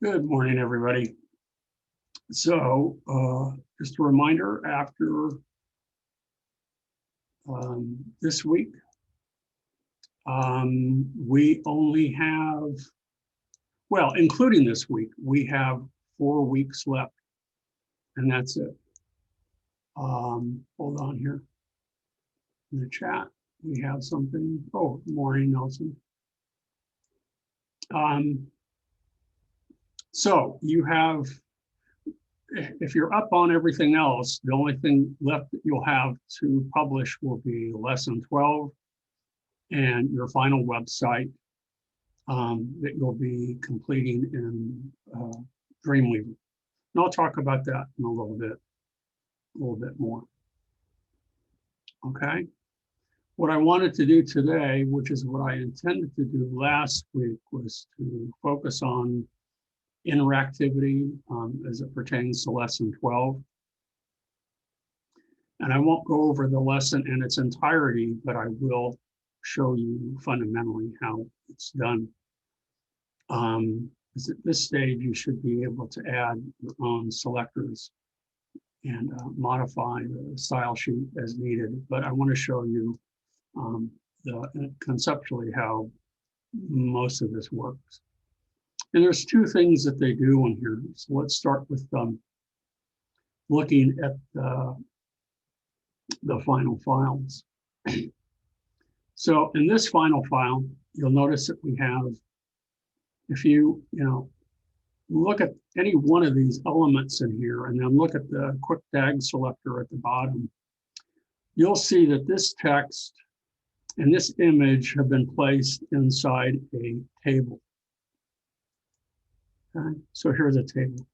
Good morning, everybody. So just a reminder, after this week, we only have, well, including this week, we have 4 weeks left, and that's it. Hold on here. In the chat, we have something. Oh, good morning, Nelson. So you have, if you're up on everything else, the only thing left that you'll have to publish will be lesson 12 and your final website that you'll be completing in Dreamweaver. And I'll talk about that in a little bit more. Okay. What I wanted to do today, which is what I intended to do last week, was to focus on interactivity as it pertains to lesson 12. And I won't go over the lesson in its entirety, but I will show you fundamentally how it's done. Because at this stage, you should be able to add your own selectors and modify the style sheet as needed. But I want to show you conceptually how most of this works. And there's 2 things that they do in here. So let's start with looking at the final files. So in this final file, you'll notice that we have, if you look at any one of these elements in here and then look at the quick tag selector at the bottom, you'll see that this text and this image have been placed inside a table. Okay, so here's a table.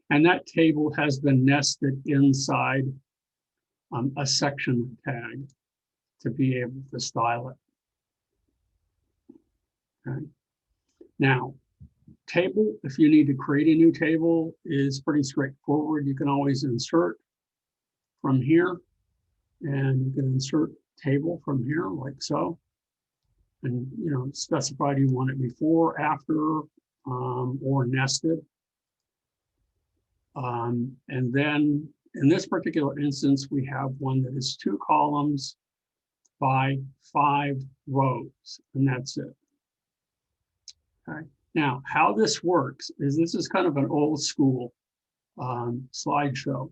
And that table has been nested inside a section tag to be able to style it. Okay. Now, table, if you need to create a new table, is pretty straightforward. You can always insert from here, and you can insert table from here like so. And specify do you want it before, after, or nested. And then in this particular instance, we have one that is 2 columns by 5 rows, and that's it. Okay. Now, how this works is this is kind of an old school slideshow.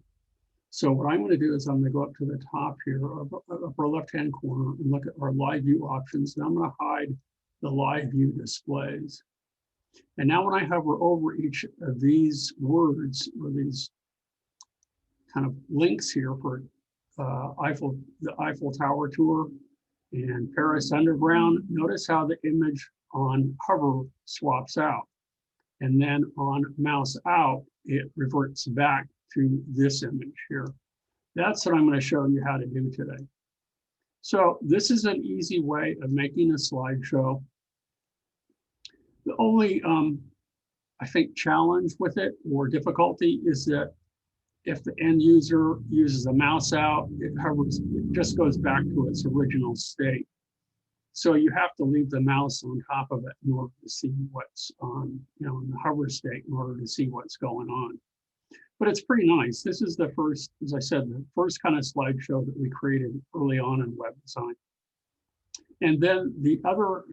So what I'm going to do is I'm going to go up to the top here, upper left-hand corner, and look at our live view options. And I'm going to hide the live view displays. And now when I hover over each of these words or these kind of links here for the Eiffel Tower tour and Paris Underground, notice how the image on hover swaps out. And then on mouse out, it reverts back to this image here. That's what I'm going to show you how to do today. So this is an easy way of making a slideshow. The only, I think, challenge with it or difficulty is that if the end user uses a mouse out, it just goes back to its original state. So you have to leave the mouse on top of it in order to see what's on, in the hover state in order to see what's going on. But it's pretty nice. This is the first, as I said, the first kind of slideshow that we created early on in web design. And then the other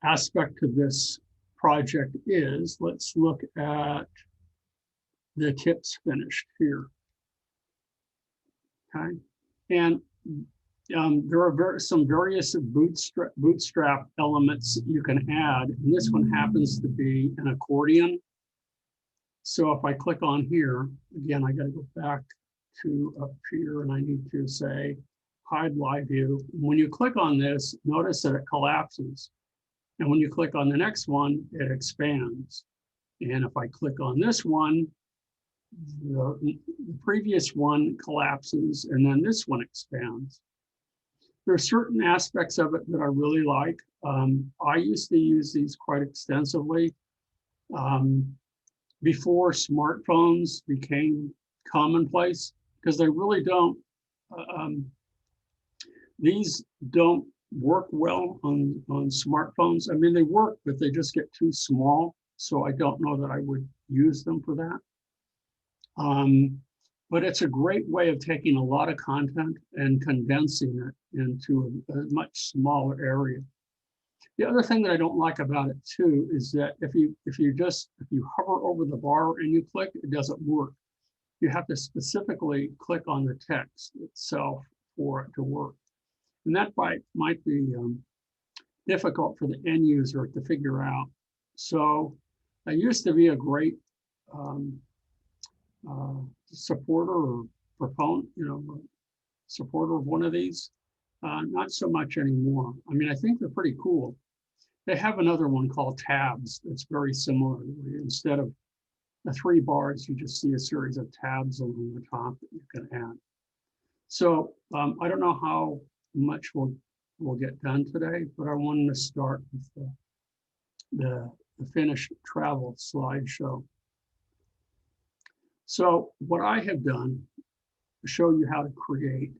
aspect of this project is, let's look at the tips finished here. Okay, and there are some various bootstrap elements that you can add. And this one happens to be an accordion. So if I click on here, again, I got to go back to up here and I need to say hide live view. When you click on this, notice that it collapses. And when you click on the next one, it expands. And if I click on this one, the previous one collapses and then this one expands. There are certain aspects of it that I really like. I used to use these quite extensively. Before smartphones became commonplace, because they really don't, these don't work well on smartphones. I mean, they work, but they just get too small. so I don't know that I would use them for that. But it's a great way of taking a lot of content and condensing it into a much smaller area. The other thing that I don't like about it too is that if you hover over the bar and you click, it doesn't work. You have to specifically click on the text itself for it to work. And that might be difficult for the end user to figure out. So I used to be a great supporter or proponent, supporter of one of these. Not so much anymore. I mean, I think they're pretty cool. They have another one called tabs that's very similar. Instead of the 3 bars, you just see a series of tabs along the top that you can add. So I don't know how much we'll get done today, but I wanted to start with the finished travel slideshow. So what I have done to show you how to create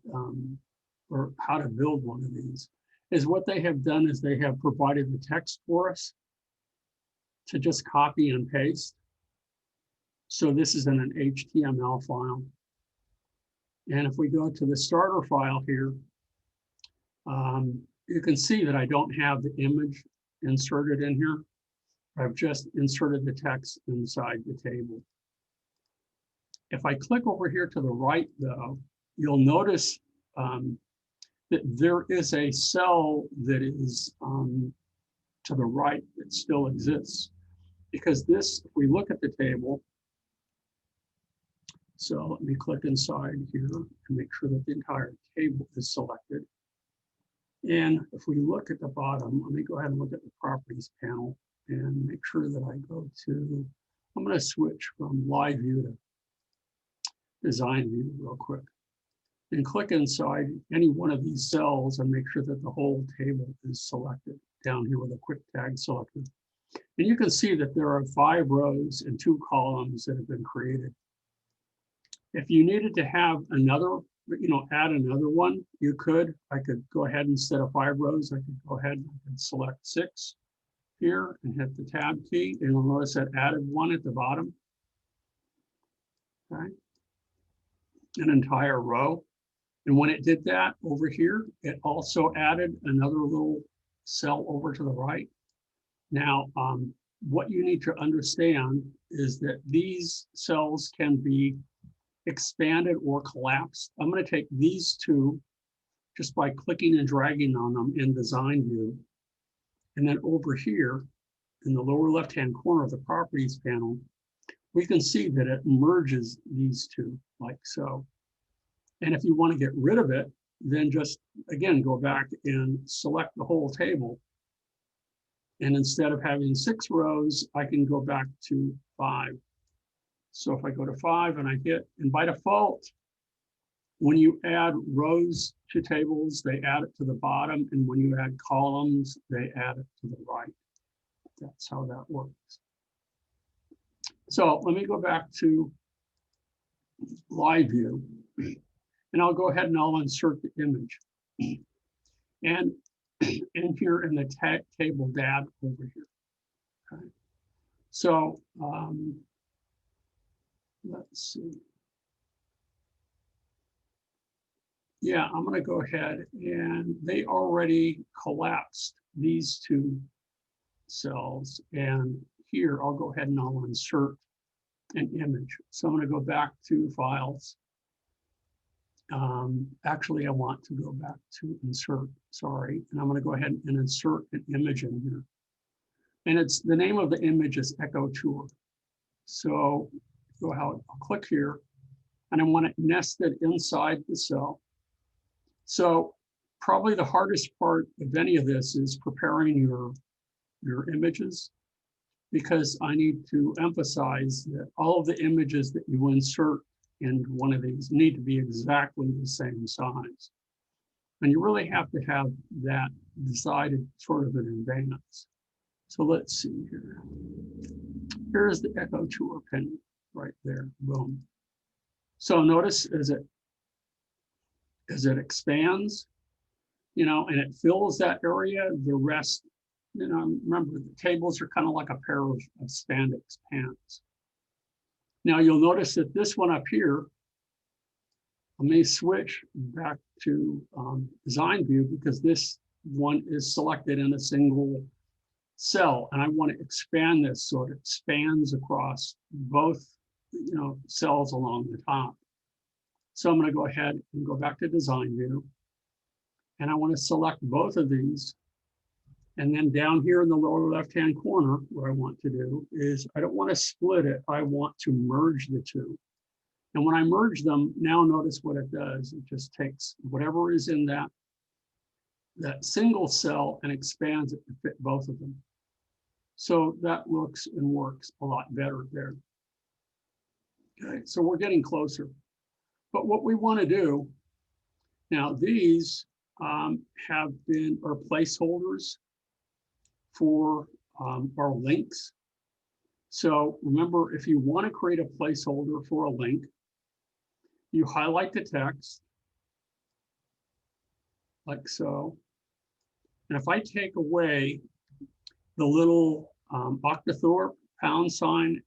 or how to build one of these is what they have done is they have provided the text for us to just copy and paste. So this is in an HTML file. And if we go to the starter file here, you can see that I don't have the image inserted in here. I've just inserted the text inside the table. If I click over here to the right, though, you'll notice that there is a cell that is to the right that still exists. Because this, if we look at the table, so let me click inside here and make sure that the entire table is selected. And if we look at the bottom, let me go ahead and look at the properties panel and make sure that I go to, I'm going to switch from live view to design view real quick. And click inside any one of these cells and make sure that the whole table is selected down here with a quick tag selected. And you can see that there are 5 rows and 2 columns that have been created. If you needed to have another, add another one, you could. I could go ahead instead of 5 rows, I could go ahead and select 6 here and hit the tab key. And you'll notice that added 1 at the bottom. Okay. An entire row. And when it did that over here, it also added another little cell over to the right. Now, what you need to understand is that these cells can be expanded or collapsed. I'm going to take these 2 just by clicking and dragging on them in design view. And then over here in the lower left-hand corner of the properties panel, we can see that it merges these 2 like so. And if you want to get rid of it, then just, again, go back and select the whole table. And instead of having 6 rows, I can go back to 5. So if I go to 5 and I hit, and by default, when you add rows to tables, they add it to the bottom. And when you add columns, they add it to the right. That's how that works. So let me go back to live view. And I'll go ahead and I'll insert the image. And in here in the table dab over here. Okay. So let's see. Yeah, I'm going to go ahead and they already collapsed these 2 cells. And here I'll go ahead and I'll insert an image. So I'm going to go back to files. Actually, I want to go back to insert, sorry. And I'm going to go ahead and insert an image in here. And it's the name of the image is Echo Tour. So I'll click here and I want it nested inside the cell. So probably the hardest part of any of this is preparing your images, because I need to emphasize that all of the images that you insert in one of these need to be exactly the same size. And you really have to have that decided sort of in advance. So let's see here. Here's the Echo Tour pin right there, boom. So notice as it expands, and it fills that area, the rest you know, remember the tables are kind of like a pair of spandex pants. Now you'll notice that this one up here, let me switch back to design view because this one is selected in a single cell, and I want to expand this so it expands across both, you know, cells along the top. So I'm going to go ahead and go back to design view, and I want to select both of these. And then down here in the lower left-hand corner, what I want to do is I don't want to split it. I want to merge the two. And when I merge them, now notice what it does. It just takes whatever is in that single cell and expands it to fit both of them. So that looks and works a lot better there. Okay, so we're getting closer. But what we want to do, now these have been our placeholders for our links. So remember, if you want to create a placeholder for a link, you highlight the text like so. And if I take away the little octothorpe, pound sign,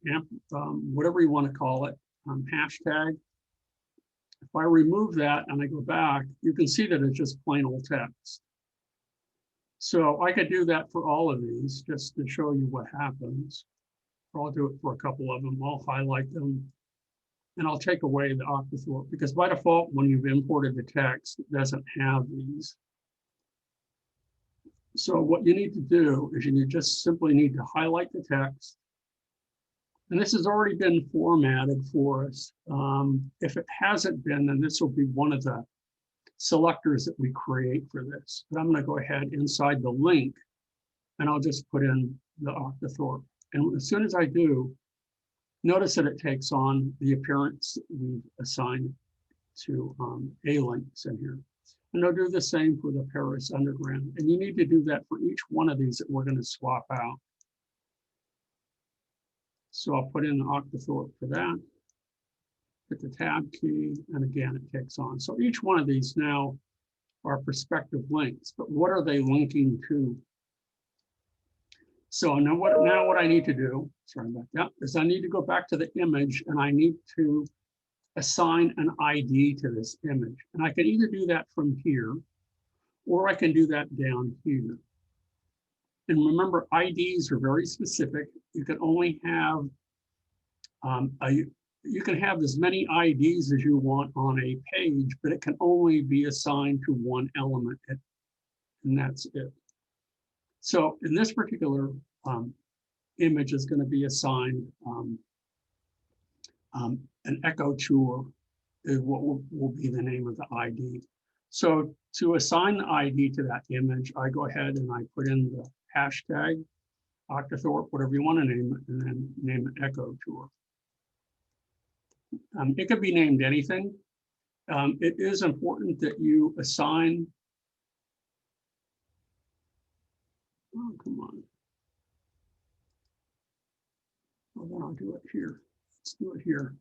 whatever you want to call it, hashtag, if I remove that and I go back, you can see that it's just plain old text. So I could do that for all of these just to show you what happens. Or I'll do it for a couple of them. I'll highlight them and I'll take away the octothorpe because by default, when you've imported the text, it doesn't have these. So what you need to do is you just simply need to highlight the text. And this has already been formatted for us. If it hasn't been, then this will be one of the selectors that we create for this. But I'm going to go ahead inside the link and I'll just put in the octothorpe. And as soon as I do, notice that it takes on the appearance we've assigned to A links in here. And I'll do the same for the Paris Underground. And you need to do that for each one of these that we're going to swap out. So I'll put in the octothorpe for that. Hit the tab key, and again, it takes on. So each one of these now are prospective links, but what are they linking to? So now what I need to do, sorry about that, is I need to go back to the image and I need to assign an ID to this image. And I can either do that from here, or I can do that down here. And remember, IDs are very specific. You can only have you can have as many IDs as you want on a page, but it can only be assigned to one element, and that's it. So in this particular image is going to be assigned an echo tour is what will be the name of the ID. So to assign the ID to that image, I go ahead and I put in the hashtag, octothorpe, whatever you want to name it, and then name it echo tour. It could be named anything. It is important that you assign, oh, come on. Well, then I'll do it here. Let's do it here.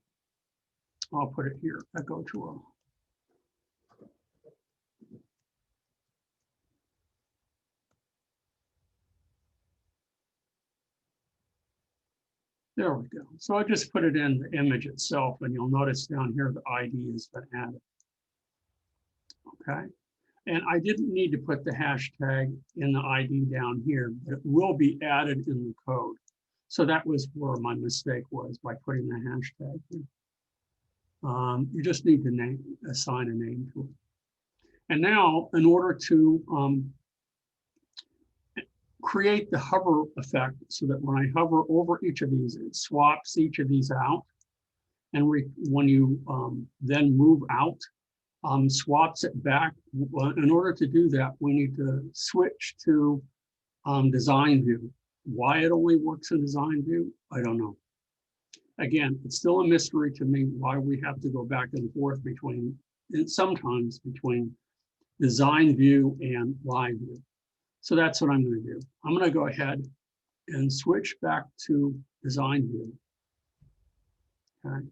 I'll put it here, echo tour. There we go. So I just put it in the image itself, and you'll notice down here the ID has been added. Okay. And I didn't need to put the hashtag in the ID down here, but it will be added in the code. So that was where my mistake was by putting the hashtag here. You just need to assign a name to it. And now, in order to create the hover effect so that when I hover over each of these, it swaps each of these out. And when you then move out, swaps it back. In order to do that, we need to switch to design view. Why it only works in design view, I don't know. Again, it's still a mystery to me why we have to go back and forth between, sometimes between design view and live view. So that's what I'm going to do. I'm going to go ahead and switch back to design view. Okay.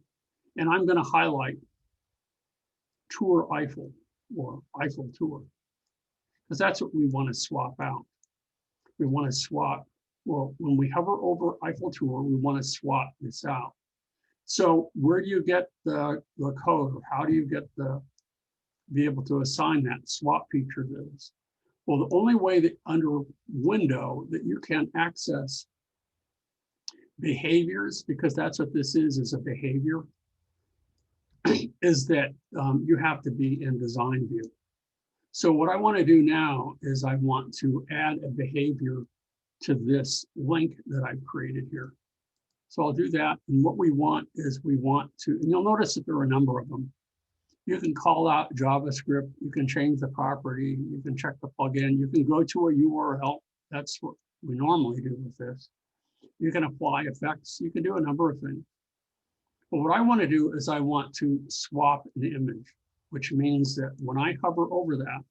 And I'm going to highlight Tour Eiffel or Eiffel Tour, because that's what we want to swap out. We want to swap. Well, when we hover over Eiffel Tower, we want to swap this out. So where do you get the code, or how do you get be able to assign that swap feature to this? Well, the only way that under Window that you can access behaviors, because that's what this is a behavior, is that you have to be in design view. So what I want to do now is I want to add a behavior to this link that I've created here. So I'll do that. And what we want is we want to, and you'll notice that there are a number of them. You can call out JavaScript, you can change the property, you can check the plugin, you can go to a URL. That's what we normally do with this. You can apply effects, you can do a number of things. But what I want to do is I want to swap an image, which means that when I hover over that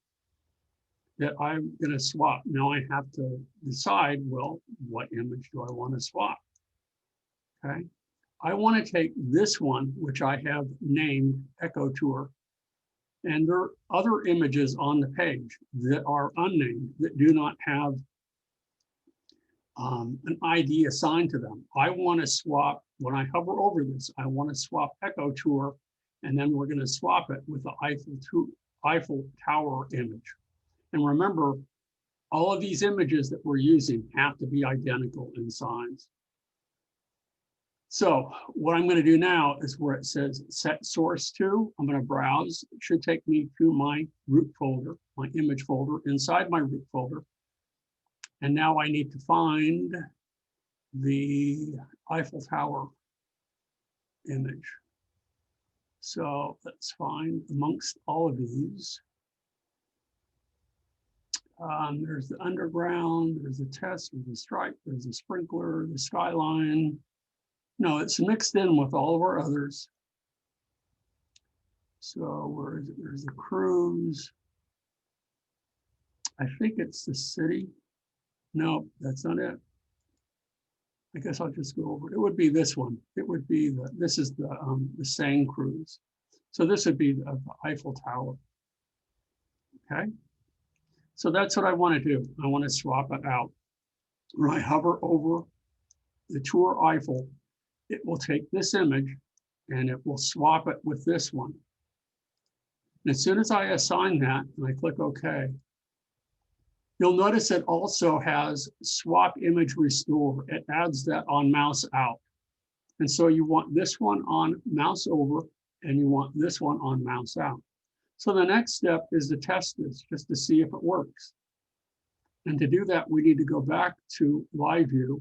I'm going to swap. Now I have to decide, well, what image do I want to swap? Okay. I want to take this one, which I have named Echo Tour, and there are other images on the page that are unnamed, that do not have an ID assigned to them. I want to swap, when I hover over this, I want to swap Echo Tour, and then we're going to swap it with the Eiffel Tower image. And remember, all of these images that we're using have to be identical in size. So what I'm going to do now is where it says set source to, I'm going to browse. It should take me to my root folder, my image folder, inside my root folder. And now I need to find the Eiffel Tower image. So let's find amongst all of these. There's the underground, there's the test, there's the stripe, there's the sprinkler, the skyline. No, it's mixed in with all of our others. So where is it? There's the cruise. I think it's the city. No, that's not it. I guess I'll just go over it. It would be this one. It would be this is the Seine cruise. So this would be the Eiffel Tower. Okay. So that's what I want to do. I want to swap it out. When I hover over the Tour Eiffel, it will take this image and it will swap it with this one. And as soon as I assign that and I click OK, you'll notice it also has swap image restore. It adds that on mouse out. And so you want this one on mouse over and you want this one on mouse out. So the next step is to test this just to see if it works. And to do that, we need to go back to live view.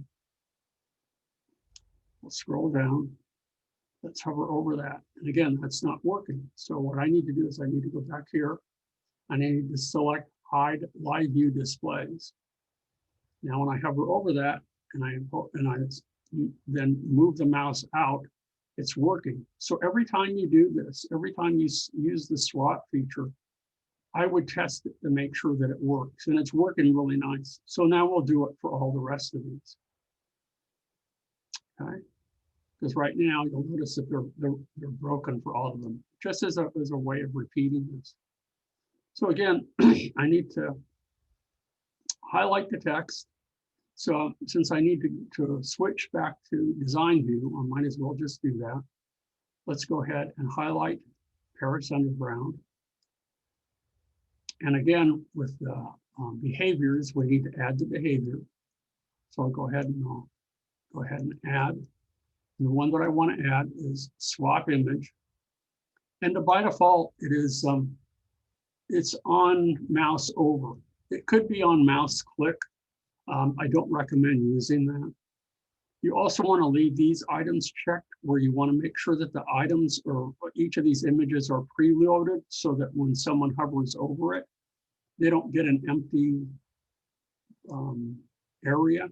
We'll scroll down. Let's hover over that. And again, that's not working. So what I need to do is I need to go back here. I need to select hide live view displays. Now, when I hover over that and I then move the mouse out, it's working. So every time you do this, every time you use the swap feature, I would test it to make sure that it works, and it's working really nice. So now we'll do it for all the rest of these. Okay, because right now you'll notice that they're broken for all of them, just as a way of repeating this. So again, I need to highlight the text. So since I need to switch back to design view, I might as well just do that. Let's go ahead and highlight Paris Underground. And again, with the behaviors, we need to add the behavior. So I'll go ahead and add. And the one that I want to add is swap image. And by default, it is it's on mouse over. It could be on mouse click. I don't recommend using that. You also want to leave these items checked, where you want to make sure that the items or each of these images are preloaded, so that when someone hovers over it, they don't get an empty area.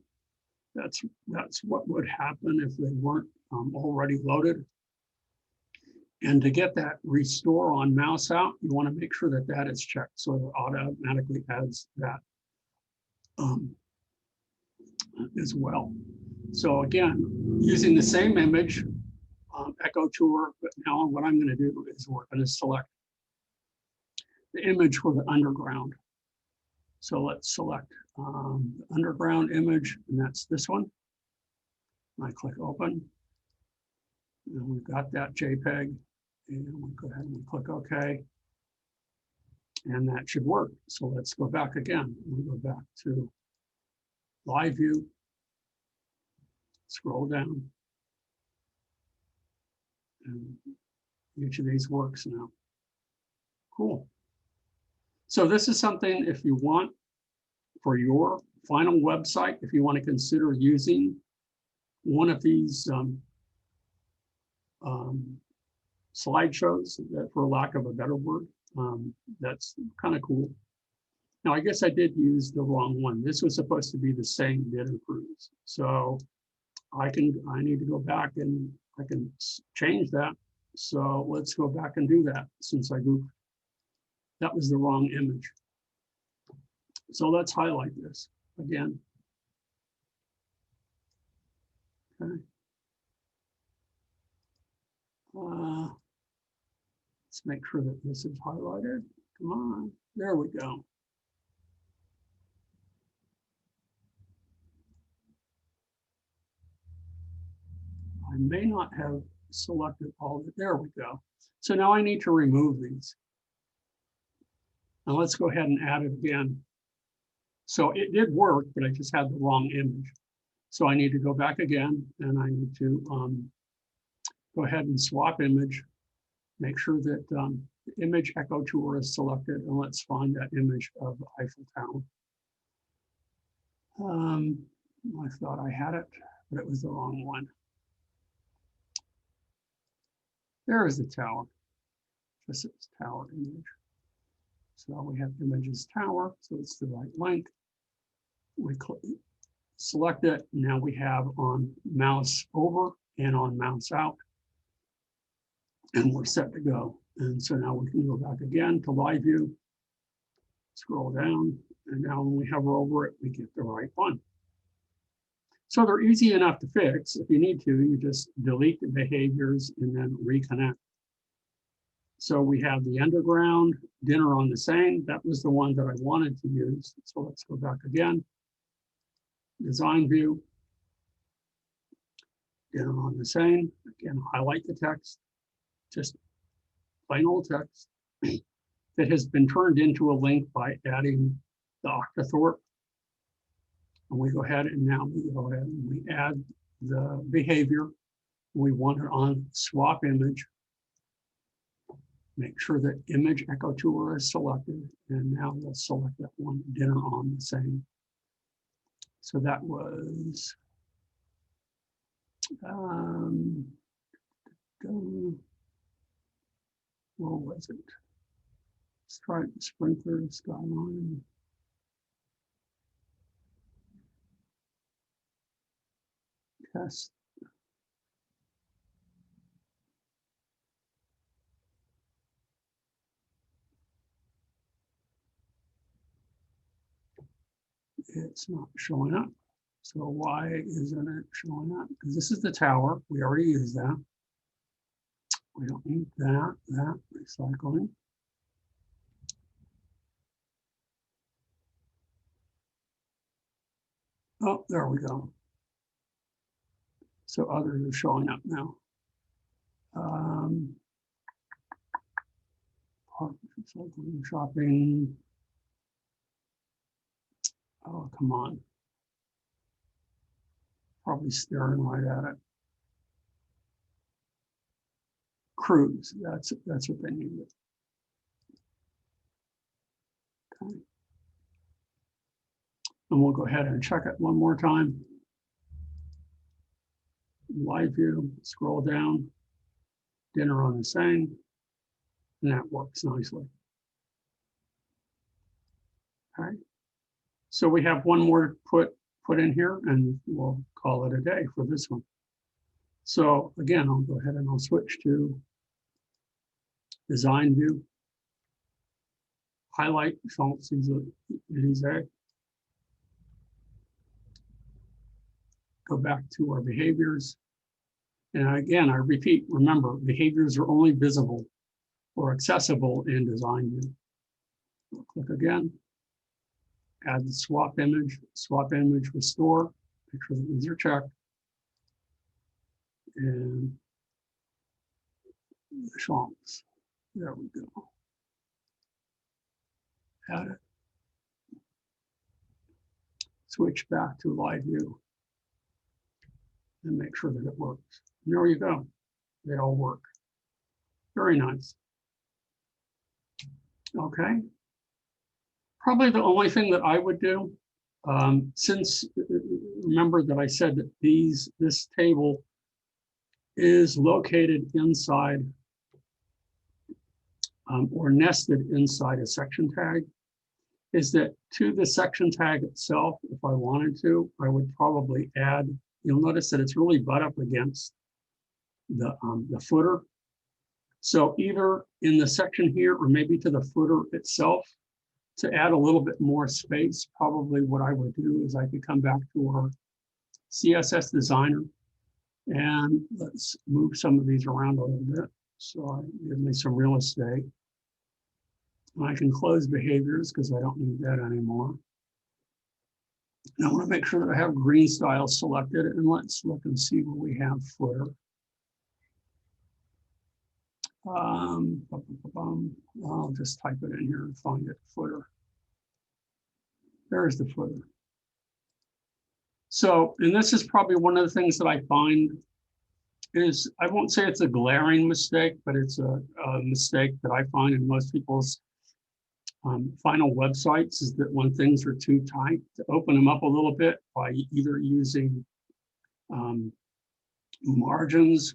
That's what would happen if they weren't already loaded. And to get that restore on mouse out, you want to make sure that that is checked, so it automatically adds that as well. So again, using the same image, Echo Tour, but now what I'm going to do is we're going to select the image for the underground. So let's select the underground image, and that's this one. I click open, and we've got that JPEG, and we go ahead and we click OK, and that should work. So let's go back again. We go back to Live View, scroll down, and each of these works now. Cool. So this is something, if you want, for your final website, if you want to consider using one of these slideshows, for lack of a better word, that's kind of cool. Now, I guess I did use the wrong one. This was supposed to be the same bid and cruise. So I need to go back and I can change that. So let's go back and do that since I goofed. That was the wrong image. So let's highlight this again. Okay. Let's make sure that this is highlighted. Come on, there we go. I may not have selected all of it. There we go. So now I need to remove these. Now let's go ahead and add it again. So it did work, but I just had the wrong image. So I need to go back again, and I need to go ahead and swap image, make sure that the image echo tour is selected, and let's find that image of the Eiffel Tower. I thought I had it, but it was the wrong one. There is the tower. This is tower image. So we have images tower, so it's the right link. We click, select it. Now we have on mouse over and on mouse out, and we're set to go. And so now we can go back again to live view, scroll down, and now when we hover over it, we get the right one. So they're easy enough to fix. If you need to, you just delete the behaviors and then reconnect. So we have the underground, dinner on the Seine. That was the one that I wanted to use. So let's go back again. Design view, dinner on the Seine. Again, highlight the text, just plain old text that has been turned into a link by adding the octothorpe. And we go ahead and now we go ahead and we add the behavior. We want it on swap image. Make sure that image echo tour is selected. And now we'll select that one, dinner on the Seine. So that was what was it? Stripe, sprinkler, skyline. Test. It's not showing up. So why isn't it showing up? Because this is the tower. We already used that. We don't need that recycling. Oh, there we go. So others are showing up now. Shopping. Oh, come on. Probably staring right at it. Cruise, that's what they needed. Okay. And we'll go ahead and check it one more time. Live view, scroll down, dinner on the Seine, and that works nicely. Okay. So we have one more put in here, and we'll call it a day for this one. So again, I'll go ahead and I'll switch to design view, highlight Champs-Élysées, go back to our behaviors. And again, I repeat, remember, behaviors are only visible or accessible in design view. I'll click again. add the swap image, restore, make sure that these are checked. And the chunks, there we go. Add it. Switch back to live view and make sure that it works. And there you go. They all work. Very nice. Okay. Probably the only thing that I would do, since remember that I said that this table is located inside or nested inside a section tag, is that to the section tag itself, if I wanted to, I would probably add, you'll notice that it's really butt up against the footer. So either in the section here or maybe to the footer itself, to add a little bit more space, probably what I would do is I could come back to our CSS designer and let's move some of these around a little bit. So give me some real estate. I can close behaviors because I don't need that anymore. And I want to make sure that I have green style selected, and let's look and see where we have footer. I'll just type it in here and find it, footer. There's the footer. So, and this is probably one of the things that I find is, I won't say it's a glaring mistake, but it's a mistake that I find in most people's final websites, is that when things are too tight, to open them up a little bit by either using margins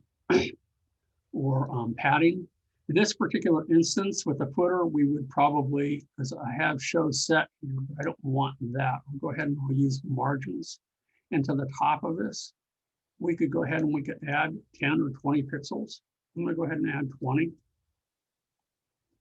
or padding. In this particular instance with the footer, we would probably, because I have show set here, but I don't want that. I'll go ahead and I'll use margins. And to the top of this, we could go ahead and we could add 10 or 20 pixels. I'm going to go ahead and add 20.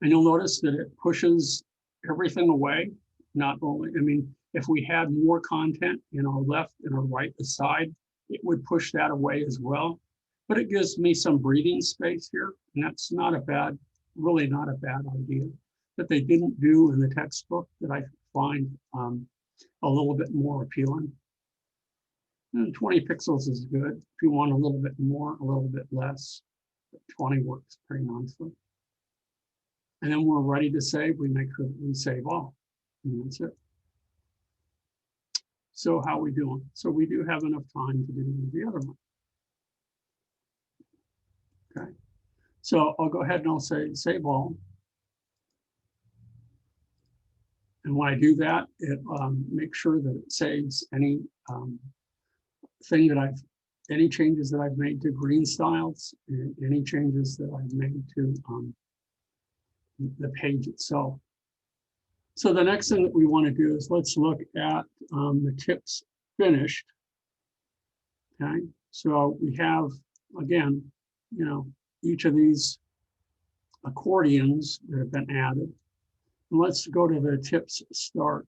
And you'll notice that it pushes everything away. Not only, I mean, if we had more content in our left and our right side, it would push that away as well. But it gives me some breathing space here. And that's not a bad, really not a bad idea that they didn't do in the textbook that I find a little bit more appealing. And 20 pixels is good. If you want a little bit more, a little bit less, but 20 works pretty nicely. And then we're ready to save. We make sure that we save all, and that's it. So how are we doing? So we do have enough time to do the other one. Okay. So I'll go ahead and I'll say save all. And when I do that, it makes sure that it saves any thing that any changes that I've made to green styles, and any changes that I've made to the page itself. So the next thing that we want to do is let's look at the tips finished. Okay, so we have, again, you know, each of these accordions that have been added. And let's go to the tips start.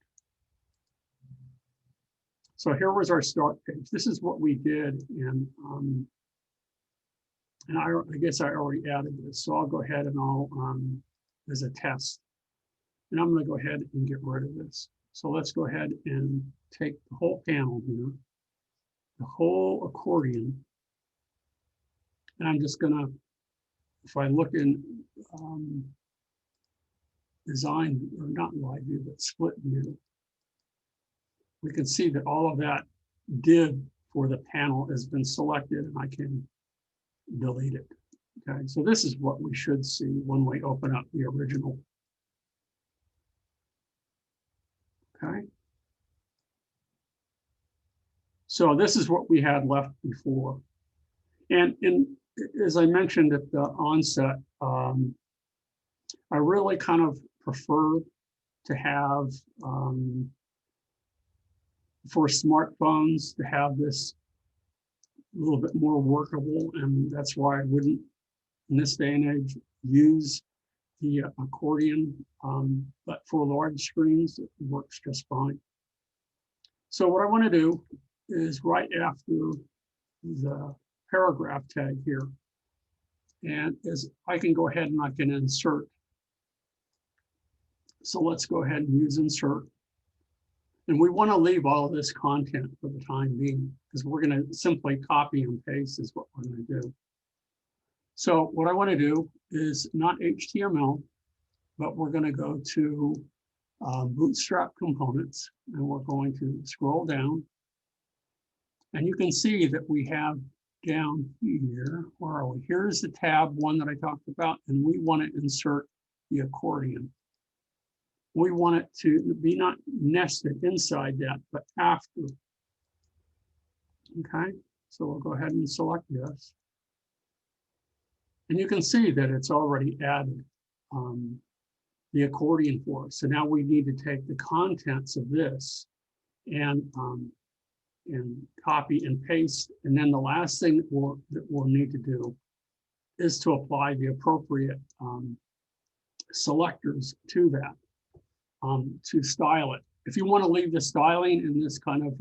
So here was our start page. This is what we did in, and I guess I already added this. So I'll go ahead and I'll, as a test. And I'm going to go ahead and get rid of this. So let's go ahead and take the whole panel here, the whole accordion. And I'm just going to, if I look in design, or not live view, but split view, we can see that all of that div for the panel has been selected, and I can delete it. Okay, so this is what we should see when we open up the original. Okay. So this is what we had left before. And as I mentioned at the onset, I really kind of prefer to have, for smartphones, to have this a little bit more workable. And that's why I wouldn't, in this day and age, use the accordion, but for large screens, it works just fine. So what I want to do is right after the paragraph tag here, and as I can go ahead and I can insert. So let's go ahead and use insert. And we want to leave all of this content for the time being, because we're going to simply copy and paste is what we're going to do. So what I want to do is not HTML, but we're going to go to Bootstrap Components, and we're going to scroll down. And you can see that we have down here, where are we? Here's the tab one that I talked about, and we want to insert the accordion. We want it to be not nested inside that, but after. Okay, so we'll go ahead and select this. And you can see that it's already added the accordion for us. So now we need to take the contents of this and copy and paste. And then the last thing that we'll need to do is to apply the appropriate selectors to that. To style it. If you want to leave the styling in this kind of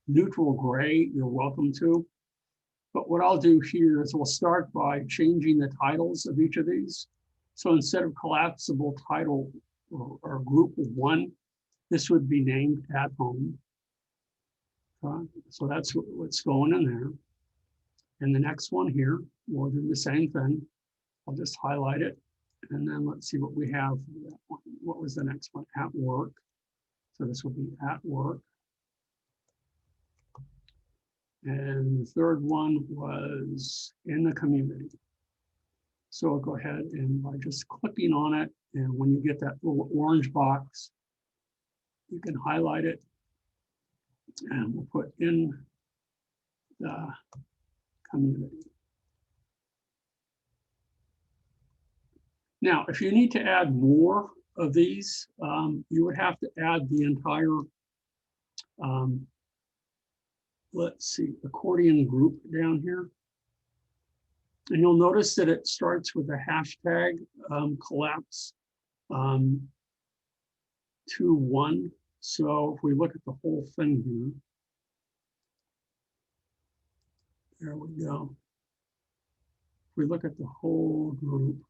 neutral gray, you're welcome to. But what I'll do here is we'll start by changing the titles of each of these. So instead of collapsible title or group one, this would be named at home. So that's what's going in there. And the next one here, we'll do the same thing. I'll just highlight it. And then let's see what we have for that one. What was the next one? At work. So this will be at work. And the third one was in the community. So I'll go ahead and by just clicking on it, and when you get that little orange box, you can highlight it, and we'll put in the community. Now, if you need to add more of these, you would have to add the entire, let's see, accordion group down here. And you'll notice that it starts with a hashtag collapse 2.1. So if we look at the whole thing here, there we go. If we look at the whole group,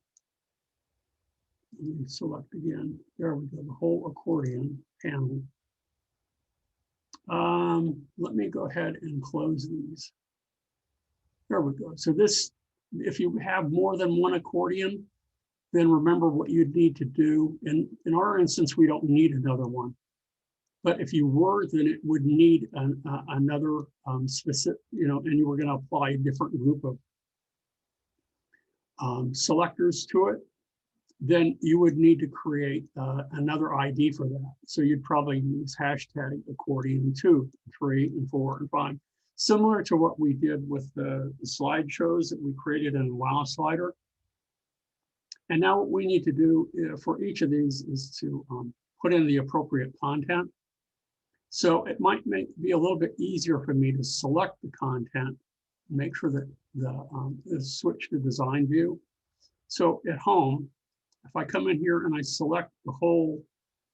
let me select again. There we go, the whole accordion panel. Let me go ahead and close these. There we go. So this, if you have more than one accordion, then remember what you'd need to do. And in our instance, we don't need another one. But if you were, then it would need another specific, and you were going to apply a different group of selectors to it. Then you would need to create another ID for that. So you'd probably use hashtag accordion 2, 3, and 4, and 5. Similar to what we did with the slideshows that we created in Wow Slider. And now what we need to do for each of these is to put in the appropriate content. So it might be a little bit easier for me to select the content, make sure that the switch to design view. So at home, if I come in here and I select the whole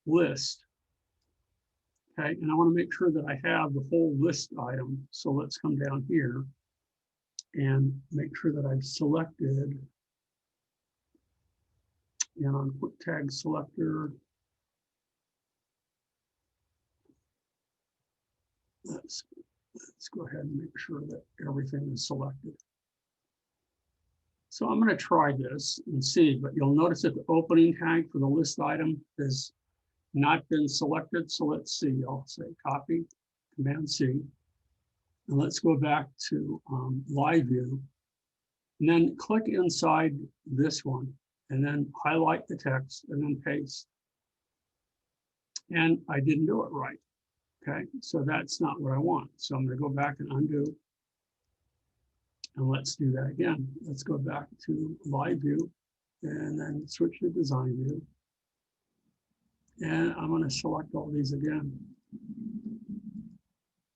list, okay, and I want to make sure that I have the whole list item. So let's come down here and make sure that I've selected, and on quick tag selector, let's go ahead and make sure that everything is selected. So I'm going to try this and see, but you'll notice that the opening tag for the list item has not been selected. So let's see, I'll say copy, Command C, and let's go back to live view, and then click inside this one, and then highlight the text and then paste. And I didn't do it right. Okay, so that's not what I want. So I'm going to go back and undo. And let's do that again. Let's go back to live view and then switch to design view. And I'm going to select all these again.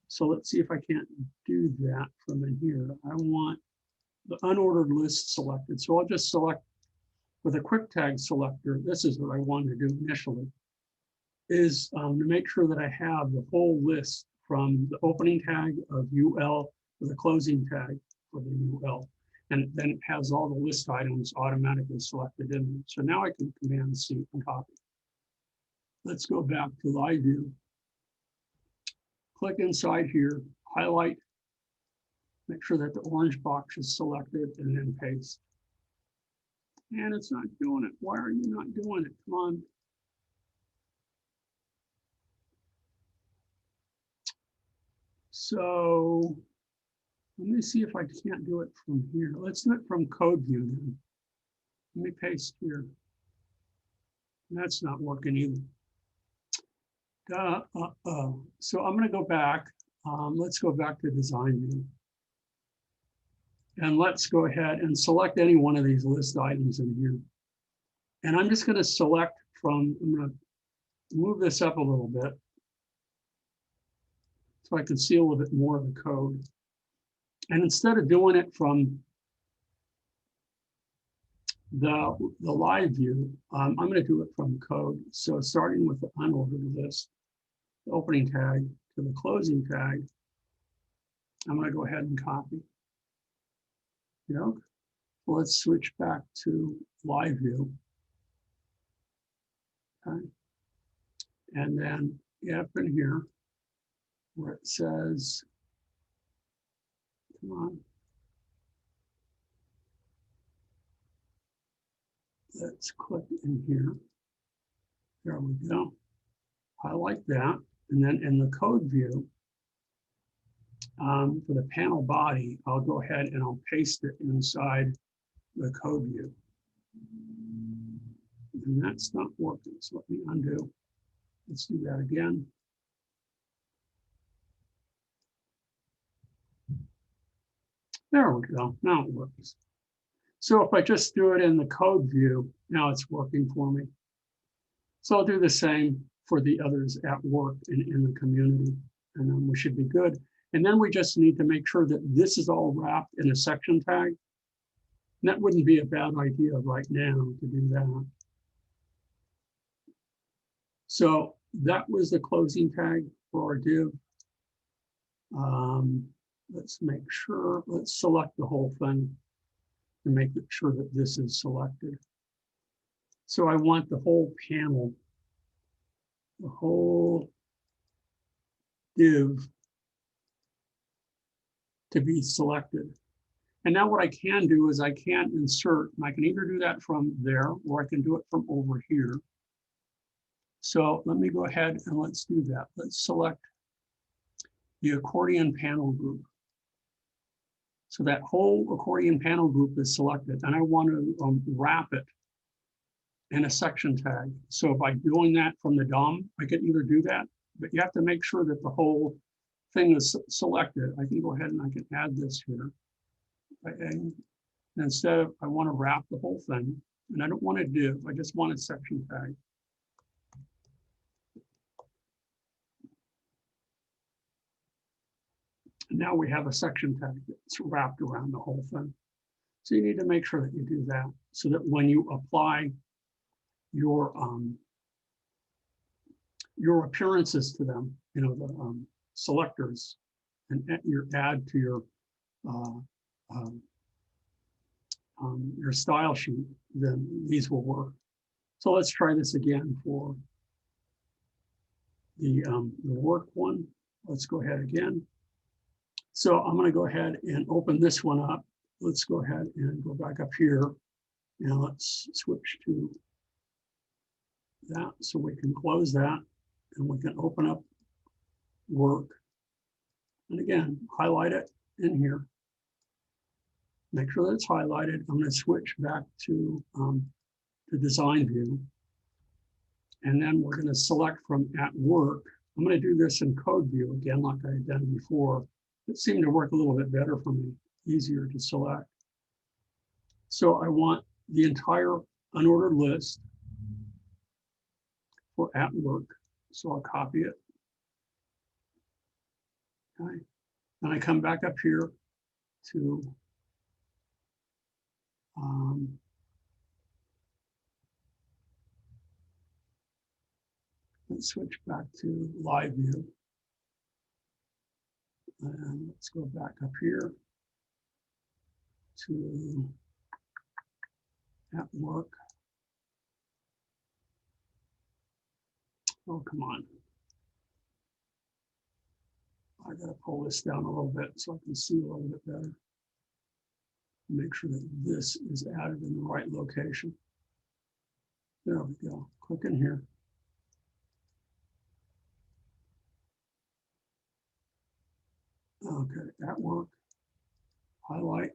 So let's see if I can't do that from in here. I want the unordered list selected. So I'll just select with a quick tag selector. This is what I wanted to do initially, is to make sure that I have the whole list from the opening tag of UL to the closing tag for the UL. And then it has all the list items automatically selected in there. So now I can Command C and copy. Let's go back to live view. click inside here, highlight, make sure that the orange box is selected, and then paste. And it's not doing it. Why are you not doing it? Come on. So let me see if I can't do it from here. Let's do it from code view then. Let me paste here. That's not working either. So I'm going to go back. Let's go back to design view. And let's go ahead and select any one of these list items in here. And I'm just going to select from, I'm going to move this up a little bit so I can see a little bit more of the code. And instead of doing it from the live view, I'm going to do it from code. So starting with the unordered list, the opening tag to the closing tag, I'm going to go ahead and copy. Yep. Let's switch back to live view. Okay. And then up in here where it says, come on. Let's click in here. There we go. Highlight that. And then in the code view, for the panel body, I'll go ahead and I'll paste it inside the code view. And that's not working, so let me undo. Let's do that again. There we go, now it works. So if I just do it in the code view, now it's working for me. So I'll do the same for the others at work and in the community, and then we should be good. And then we just need to make sure that this is all wrapped in a section tag. And that wouldn't be a bad idea right now to do that. So that was the closing tag for our div. Let's make sure, let's select the whole thing and make sure that this is selected. So I want the whole panel, the whole div to be selected. And now what I can do is I can insert, and I can either do that from there or I can do it from over here. So let me go ahead and let's do that. Let's select the accordion panel group. So that whole accordion panel group is selected, and I want to wrap it in a section tag. So by doing that from the DOM, I can either do that, but you have to make sure that the whole thing is selected. I can go ahead and I can add this here. And instead of, I want to wrap the whole thing, and I don't want a div, I just want a section tag. And now we have a section tag that's wrapped around the whole thing. So you need to make sure that you do that so that when you apply your appearances to them, you know, the selectors, and your add to your style sheet, then these will work. So let's try this again for the work one. Let's go ahead again. So I'm going to go ahead and open this one up. Let's go ahead and go back up here. And let's switch to that so we can close that and we can open up work. And again, highlight it in here. Make sure that it's highlighted. I'm going to switch back to the design view. And then we're going to select from at work. I'm going to do this in code view again, like I had done before. It seemed to work a little bit better for me, easier to select. So I want the entire unordered list for at work. So I'll copy it. Okay. And I come back up here to let's switch back to live view. And let's go back up here to at work. Oh, come on. I got to pull this down a little bit so I can see a little bit better. Make sure that this is added in the right location. There we go. Click in here. Okay, that worked. Highlight.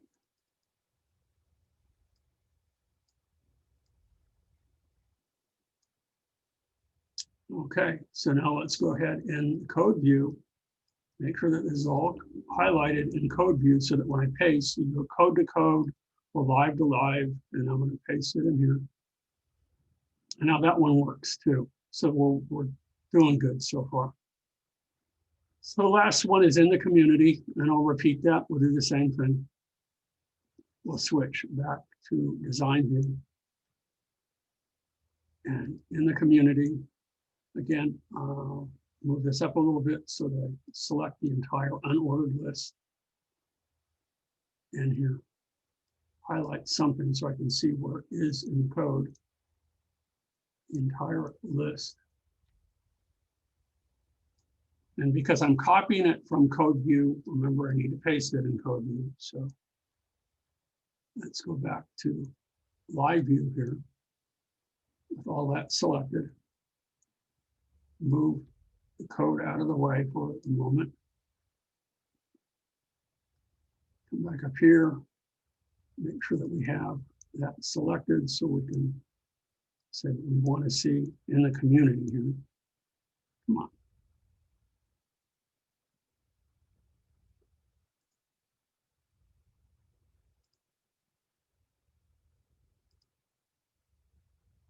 Okay, so now let's go ahead in code view. Make sure that this is all highlighted in code view so that when I paste, you go code to code or live to live, and I'm going to paste it in here. And now that one works too. So we're doing good so far. So the last one is in the community, and I'll repeat that. We'll do the same thing. We'll switch back to design view. And in the community, again, move this up a little bit so that I select the entire unordered list. And here, highlight something so I can see where it is in the code. The entire list. And because I'm copying it from code view, remember I need to paste it in code view. So let's go back to live view here. With all that selected, move the code out of the way for the moment. Come back up here, make sure that we have that selected so we can say that we want to see in the community here. Come on.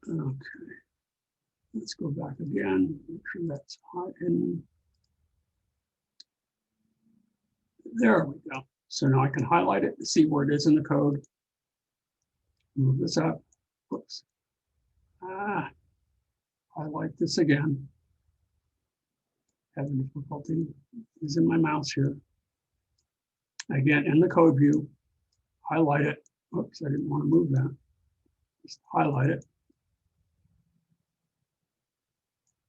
Okay, let's go back again, make sure that's hidden. There we go. So now I can highlight it to see where it is in the code. Move this up. Whoops. Highlight this again. Having difficulty using my mouse here. Again, in the code view, highlight it. Oops, I didn't want to move that. Just highlight it.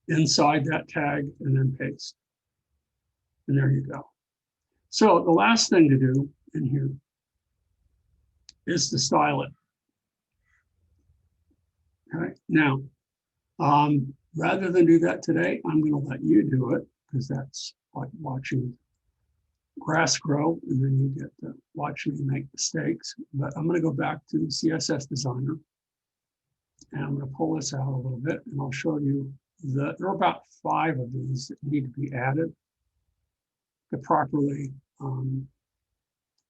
Inside that tag and then paste. And there you go. So the last thing to do in here is to style it. Okay, now, rather than do that today, I'm going to let you do it because that's like watching grass grow and then you get to watch me make mistakes. But I'm going to go back to the CSS Designer and I'm going to pull this out a little bit and I'll show you that there are about 5 of these that need to be added to properly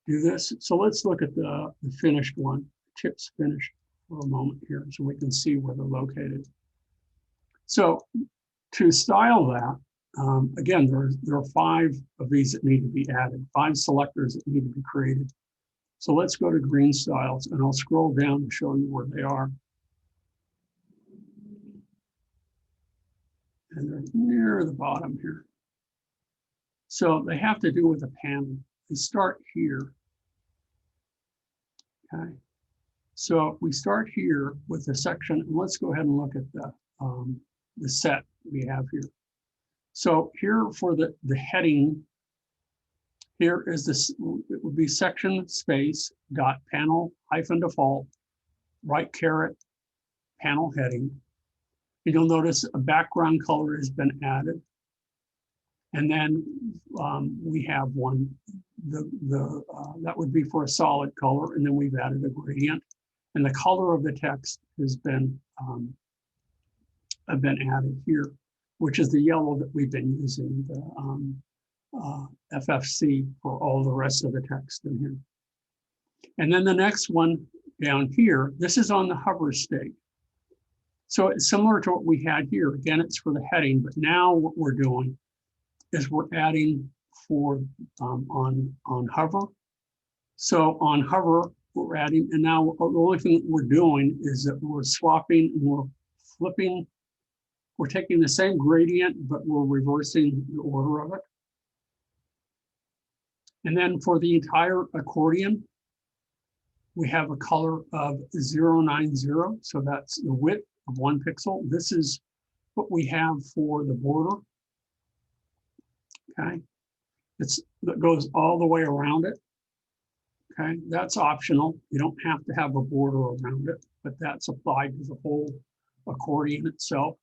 do this. So let's look at the finished one, chips finished for a moment here so we can see where they're located. So to style that, again, there are 5 of these that need to be added, 5 selectors that need to be created. So let's go to green styles and I'll scroll down to show you where they are. And they're near the bottom here. So they have to do with a panel. They start here. Okay. So if we start here with the section, and let's go ahead and look at the set we have here. So here for the heading, here is this, it would be section space dot panel hyphen default, right caret, panel heading. You'll notice a background color has been added. And then we have one, that would be for a solid color, and then we've added a gradient. And the color of the text has been added here, which is the yellow that we've been using, the FFC for all the rest of the text in here. And then the next one down here, this is on the hover state. So it's similar to what we had here. Again, it's for the heading, but now what we're doing is we're adding for on hover. So on hover, we're adding, and now the only thing that we're doing is that we're swapping and we're flipping. We're taking the same gradient, but we're reversing the order of it. And then for the entire accordion, we have a color of 090. So that's the width of 1 pixel. This is what we have for the border. Okay. that goes all the way around it. Okay, that's optional. You don't have to have a border around it, but that's applied to the whole accordion itself.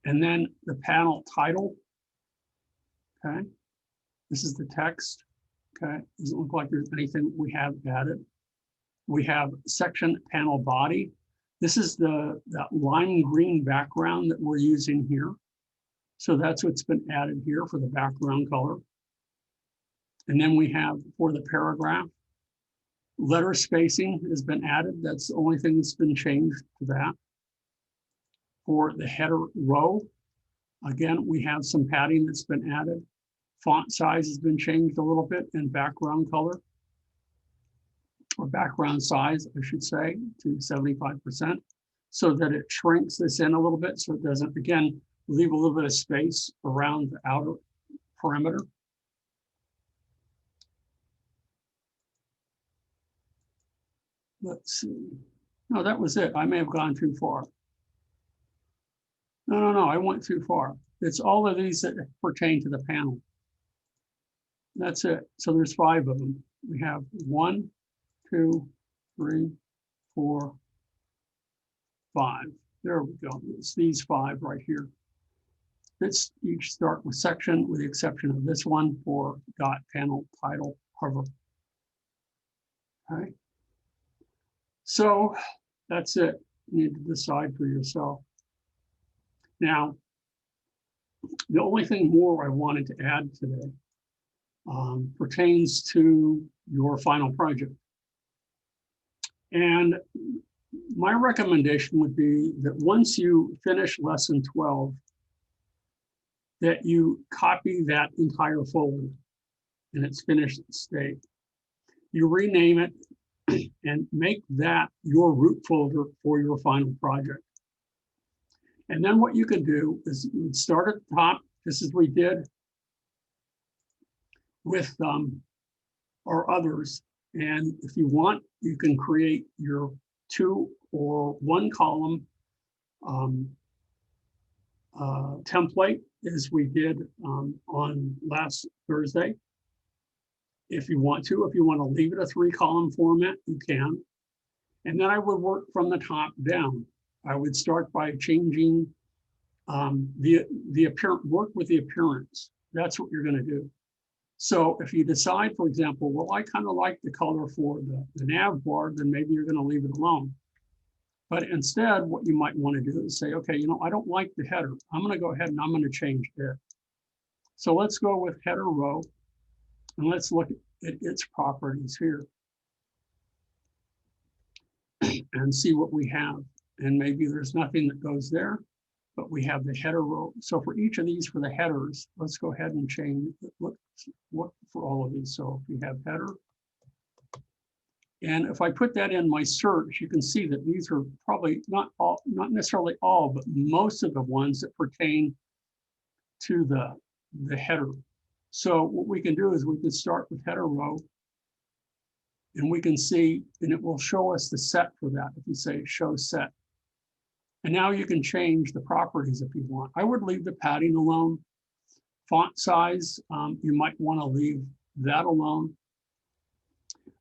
And then the panel title. Okay, this is the text. Okay, doesn't look like there's anything we have added. We have section panel body. This is that lime green background that we're using here. So that's what's been added here for the background color. And then we have for the paragraph, letter spacing has been added. That's the only thing that's been changed to that. For the header row, again, we have some padding that's been added. Font size has been changed a little bit, and background color, or background size, I should say, to 75%, so that it shrinks this in a little bit, so it doesn't, again, leave a little bit of space around the outer perimeter. Let's see. No, that was it. I may have gone too far. No, I went too far. It's all of these that pertain to the panel. That's it. So there's 5 of them. We have 1, 2, 3, 4, 5. There we go. It's these 5 right here. Let's each start with section, with the exception of this one for dot panel title hover. Okay. So that's it. You need to decide for yourself. Now, the only thing more I wanted to add today pertains to your final project. And my recommendation would be that once you finish lesson 12, that you copy that entire folder in its finished state. You rename it and make that your root folder for your final project. And then what you can do is start at the top, just as we did with our others. And if you want, you can create your 2 or 1 column template, as we did on last Thursday. If you want to leave it a 3-column format, you can. And then I would work from the top down. I would start by changing the appearance, work with the appearance. That's what you're going to do. So if you decide, for example, well, I kind of like the color for the nav bar, then maybe you're going to leave it alone. But instead, what you might want to do is say, okay, I don't like the header. I'm going to go ahead and I'm going to change it. So let's go with header row, and let's look at its properties here and see what we have. And maybe there's nothing that goes there, but we have the header row. So for each of these, for the headers, let's go ahead and change, look for all of these. So if we have header, and if I put that in my search, you can see that these are probably not necessarily all, but most of the ones that pertain to the header. So what we can do is we can start with header row, and we can see, and it will show us the set for that if you say show set. And now you can change the properties if you want. I would leave the padding alone. Font size, you might want to leave that alone.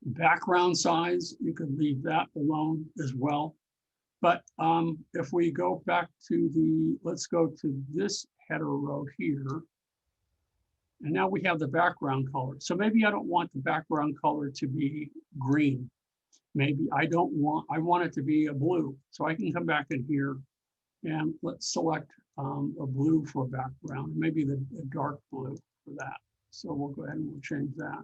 Background size, you could leave that alone as well. But if we go back to let's go to this header row here. And now we have the background color. So maybe I don't want the background color to be green. Maybe I want it to be a blue. So I can come back in here and let's select a blue for a background, maybe the dark blue for that. So we'll go ahead and we'll change that.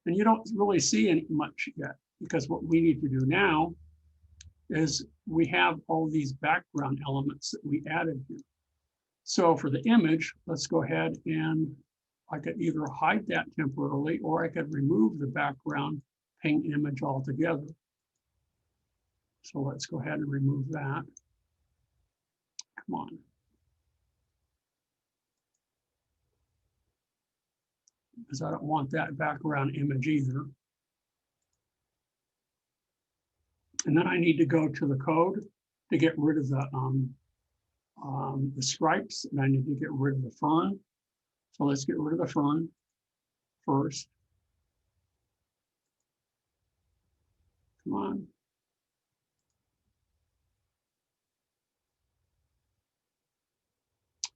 And you don't really see much yet, because what we need to do now is we have all these background elements that we added here. So for the image, let's go ahead and I could either hide that temporarily, or I could remove the background paint image altogether. So let's go ahead and remove that. Come on. Because I don't want that background image either. And then I need to go to the code to get rid of the stripes, and I need to get rid of the fern. So let's get rid of the fern first. Come on.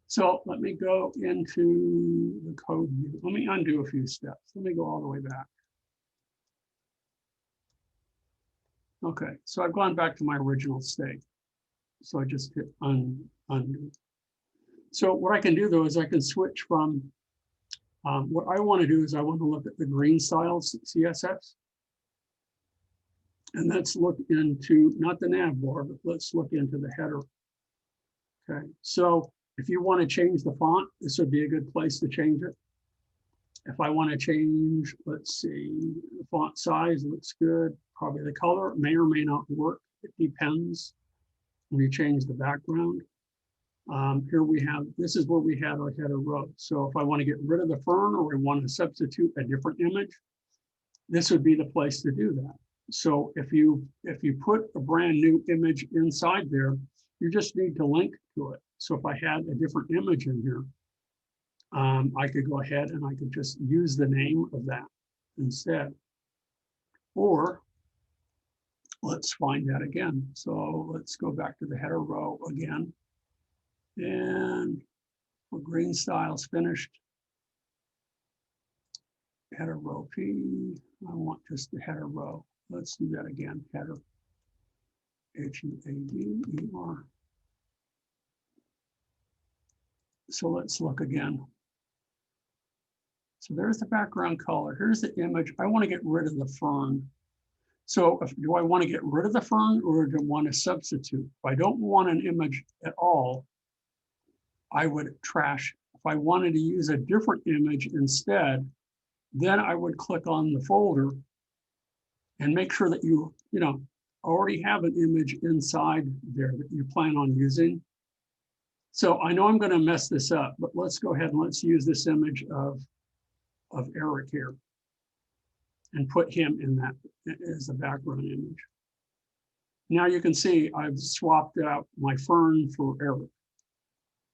So let me go into the code view. Let me undo a few steps. Let me go all the way back. Okay, so I've gone back to my original state. So I just hit undo. So what I can do though is I can switch from, what I want to do is I want to look at the green styles CSS. And let's look into, not the nav bar, but let's look into the header. Okay, so if you want to change the font, this would be a good place to change it. If I want to change, let's see, the font size looks good. Probably the color may or may not work. It depends when you change the background. Here we have, this is where we had our header row. So if I want to get rid of the fern or I want to substitute a different image, this would be the place to do that. So if you put a brand new image inside there, you just need to link to it. So if I had a different image in here, I could go ahead and I could just use the name of that instead. Or let's find that again. So let's go back to the header row again. And for green styles finished. Header row P. I want just the header row. Let's do that again. Header. H-E-A-D-E-R. So let's look again. So there's the background color. Here's the image. I want to get rid of the fern. So do I want to get rid of the fern or do I want to substitute? If I don't want an image at all, I would trash. If I wanted to use a different image instead, then I would click on the folder and make sure that you already have an image inside there that you plan on using. So I know I'm going to mess this up, but let's go ahead and let's use this image of Eric here and put him in that as the background image. Now you can see I've swapped out my fern for Eric.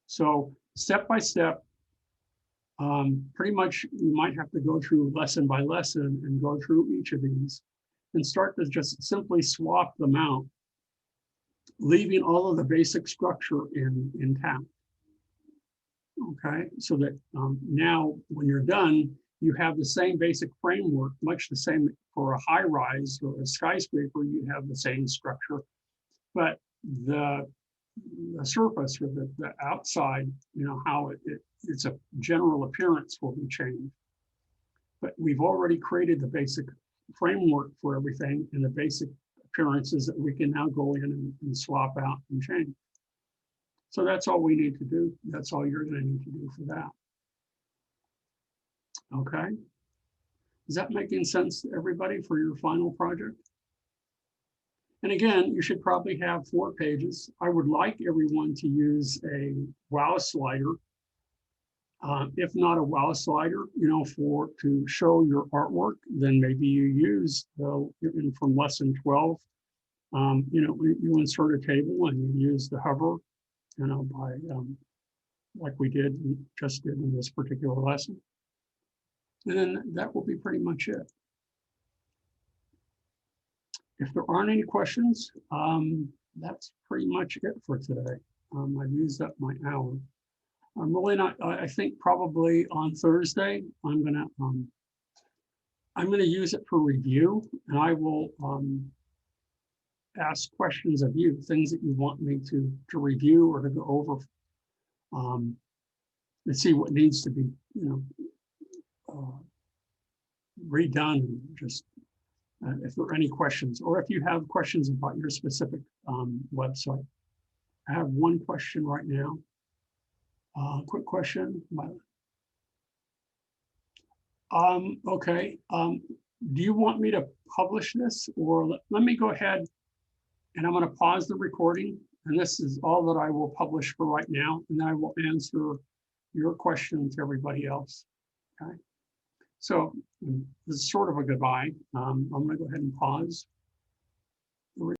So step by step, pretty much you might have to go through lesson by lesson and go through each of these and start to just simply swap them out, leaving all of the basic structure intact. Okay, so that now when you're done, you have the same basic framework, much the same for a high rise or a skyscraper, you have the same structure, but the surface or the outside, how it's a general appearance will be changed. But we've already created the basic framework for everything and the basic appearances that we can now go in and swap out and change. So that's all we need to do. That's all you're going to need to do for that. Okay. Is that making sense to everybody for your final project? And again, you should probably have 4 pages. I would like everyone to use a wow slider. If not a wow slider, to show your artwork, then maybe you use from lesson 12. You insert a table and you use the hover, by like we just did in this particular lesson. And then that will be pretty much it. If there aren't any questions, that's pretty much it for today. I've used up my hour. I'm really not. I think probably on Thursday I'm gonna use it for review, and I will ask questions of you, things that you want me to review or to go over, and see what needs to be redone. And just if there are any questions, or if you have questions about your specific website. I have one question right now. Quick question. Okay. Do you want me to publish this, or let me go ahead and I'm going to pause the recording, and this is all that I will publish for right now, and then I will answer your question to everybody else. Okay. So this is sort of a goodbye. I'm going to go ahead and pause.